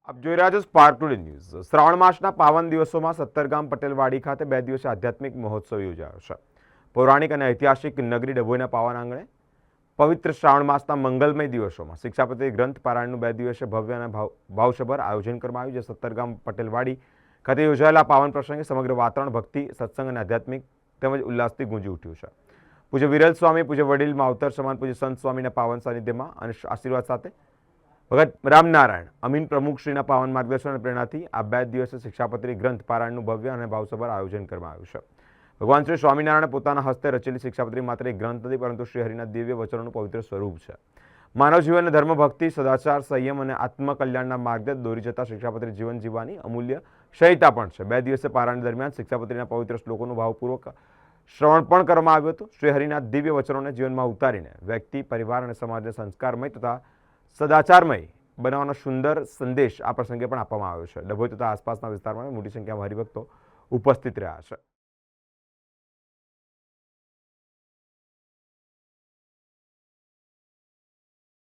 આપ જોઈ રહ્યા છો સ્પાર્ક ટુડે ન્યૂઝ। શ્રાવણ માસના પાવન દિવસોમાં સત્તરગામ પટેલવાડી ખાતે 2 દિવસીય આધ્યાત્મિક મહોત્સવ યોજાયો છે। પૌરાણિક અને ઐતિહાસિક નગરી ડભોઈના પાવન આંગણે પવિત્ર શ્રાવણ માસના મંગલમય દિવસોમાં શિક્ષાપત્રી ગ્રંથ પારાયણનું 2 દિવસીય ભવ્ય અને ભાવસભર આયોજન કરવામાં આવ્યું। જે સત્તરગામ પટેલવાડી ખાતે યોજાયેલા પાવન પ્રસંગે સમગ્ર વાતાવરણ ભક્તિ, સત્સંગ અને આધ્યાત્મિક તેમજ ઉલ્લાસથી ગુંજી ઉઠ્યું છે। પૂજ્ય વિરલ સ્વામી, પૂજ્ય વડીલ માવતર સમાન પૂજ્ય સંત સ્વામીના પાવન સાનિધ્યમાં અને આશીર્વાદ સાથે ભગત રામનારાયણ અમીન પ્રમુખશ્રીના પાવન માર્ગદર્શન અને પ્રેરણાથી આ 2 દિવસીય શિક્ષાપત્રી ગ્રંથ પારાયણનું ભવ્ય અને ભાવસભર આયોજન કરવામાં આવ્યું છે। ભગવાન શ્રી સ્વામિનારાયણે પોતાના હસ્તે રચેલી શિક્ષાપત્રી માત્ર એક ગ્રંથ નથી, પરંતુ શ્રી હરિના દિવ્ય વચનોનું પવિત્ર સ્વરૂપ છે। માનવ જીવનને ધર્મ, ભક્તિ, સદાચાર, સંયમ અને આત્મકલ્યાણના માર્ગે દોરી જતા શિક્ષાપત્રી જીવન જીવવાની અમૂલ્ય સંહિતા પણ છે। 2 દિવસીય પારાયણ દરમિયાન શિક્ષાપત્રીના પવિત્ર શ્લોકોનું ભાવપૂર્વક શ્રવણ પણ કરવામાં આવ્યું હતું। શ્રી હરિના દિવ્ય વચનોને જીવનમાં ઉતારીને વ્યક્તિ, પરિવાર અને સમાજને સંસ્કારમય તથા સદાચારમય બનાવવાનો સુંદર સંદેશ આ પ્રસંગે પણ આપવામાં આવ્યો છે। ડભોઈ તથા આસપાસના વિસ્તારમાં મોટી સંખ્યામાં હરિભક્તો ઉપસ્થિત રહ્યા છે।